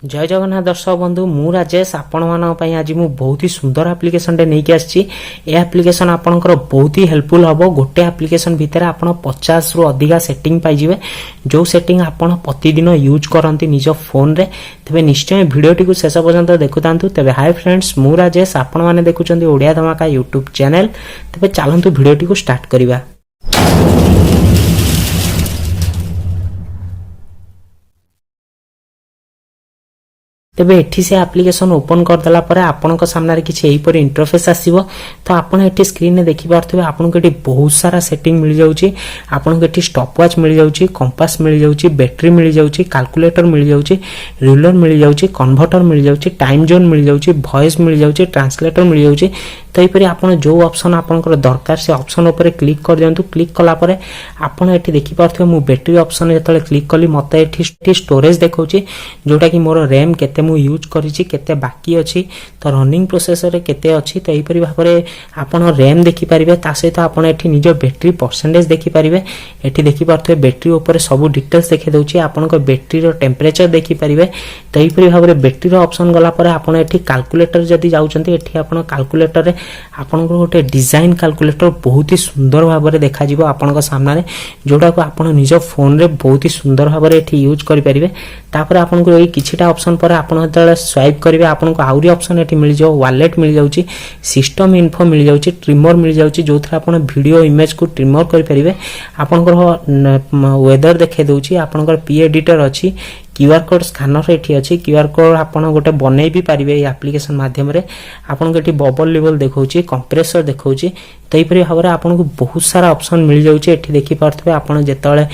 जय जगन्नाथ दर्शक बंधु मु राजेश आपण मानी आज मु बहुत ही सुंदर आप्लिकेशन टे नहीं आसी एप्लिकेशन आपंकर बहुत ही हेल्पफुल हम गोटे आप्लिकेशन भितर आप 50 रु अधिका सेटिंग पाइबे जो सेटिंग आपण प्रतिदिन यूज करती निज फोन रे तेरे निश्चय भिडियोटी को शेष पर्यंत देखु तेरे हाय फ्रेंड्स मु राजेश आपण मैंने देखुं ओडिया धमाका यूट्यूब चैनल तेरे चलतु भिडियोटी को स्टार्ट करवा। तेबे एठी से एप्लिकेशन ओपन कर देला परे आपनक सामने किछि एही पर इंटरफेस आसीबो। तो आपण एठी स्क्रीन ने देखि पारथबे आपनक एठी बहुत सारा सेटिंग मिल जाउची। आपनक एठी स्टॉप वॉच मिल जाउची, कंपास मिल जाउची, बैटरी मिल जाउची, कैलकुलेटर मिल जाउची, रूलर मिल जाउची, कन्वर्टर मिल जाउची, टाइम जोन मिल जाउची, वॉइस मिल जाउची, ट्रांसलेटर मिल जाउची। तो एपरि आपण जो ऑप्शन आपनकर दरकार से ऑप्शन ऊपर क्लिक कर दियंतु। क्लिक कला परे आपण एठी देखि पारथबे मु बैटरी ऑप्शन जेतले क्लिक कली मते एठी स्टोरेज देखौची जोटा कि मोर रैम केते मु यूज करिछि केते बाकी अछि तो रनिंग प्रोसेसर रे केते अछि तो एपरि भाबरे आपण रैम देखि परिबे ता सहित आपण एठी निज बैटरी परसेंटेज देखि परिबे। एठी देखि पारथबे बैटरी ऊपर सब डिटेल्स देखि दउछि आपनक बैटरी रो टेम्परेचर देखि परिबे। तो एपरि भाबरे बैटरी रो ऑप्शन गला परे आपण एठी कैलकुलेटर जदी जाउचंती एठी आपण कैलकुलेटर रे आपनकर गोटे डिजाइन कैलकुलेटर बहुत ही सुंदर भाबरे देखा जिवो आपनक सामने जोटा को आपण निज फोन रे बहुत ही सुंदर भाबरे एठी यूज करि परिबे। तापर आपनको एई किछिटा ऑप्शन पर आपण जतले स्वाइप करिवे आपनको आउरी ऑप्शन एठी मिल जाओ, वॉलेट मिल जाउची, सिस्टम इन्फो मिल जाउची, ट्रिमर मिल जाउची जोथरा आपण वीडियो इमेज को ट्रिमर करि परिबे। आपनकर वेदर देखे दउची, आपनकर पी एडिटर अछि, क्यूआर कोड स्कैनर एठी अछि। क्यूआर कोड आपण गोटे बनै भी पारिबे ए एप्लिकेशन माध्यम रे। आपण एठी बबल लेवल देखौची, कंप्रेसर देखौची। तै परि भाबरे आपनको बहुत सारा ऑप्शन मिल जाउची। एठी देखि पारथबे आपण जेतले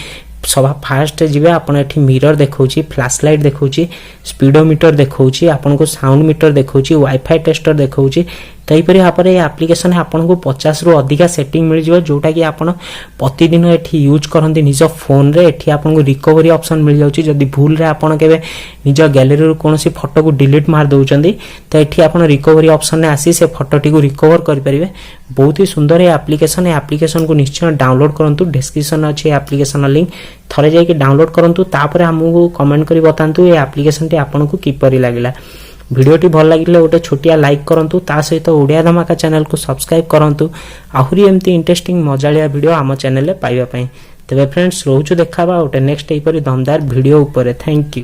सभा फास्ट जिबे आपण एठी मिरर देखौची, फ्लैश लाइट देखौची, स्पीडोमीटर देखौची, आपनको साउंड मीटर देखौची, वाईफाई टेस्टर देखौची। तै परि भाबरे ए एप्लिकेशन आपनको 50 रु अधिका सेटिंग मिल जिवो जोटा कि आपण प्रतिदिन एठी यूज करंती निज फोन रे। एठी आपनको रिकवरी ऑप्शन मिल जाउची जदी भूल रे आपण केबे निज गैलरी रो कोनोसी फोटो को डिलीट मार दउचंदी तो एठी आपण रिकवरी ऑप्शन ने आसी से फोटोटी को रिकवर कर परिबे। बहुत ही सुंदर ए एप्लिकेशन को निश्चय डाउनलोड करंतु। डिस्क्रिप्शन अछि एप्लिकेशन लिंक थरे जाय कि डाउनलोड करंतु। तापरे हमहु कमेंट करि बतांतु ए एप्लिकेशन टी आपनको किपरि लागिला। वीडियोटी भल लगिले गोटे छोटिया लाइक करंतु, ता सहित ओडिया धमाका चैनल को सब्सक्राइब करंतु। आहुरी एमती इंटरेस्टिंग मजालिया वीडियो आम चैनल रे पाइबा पई। तबे फ्रेंड्स रोचु देखाबा गोटे नेक्स्ट एपरि दमदार वीडियो ऊपर। Thank you.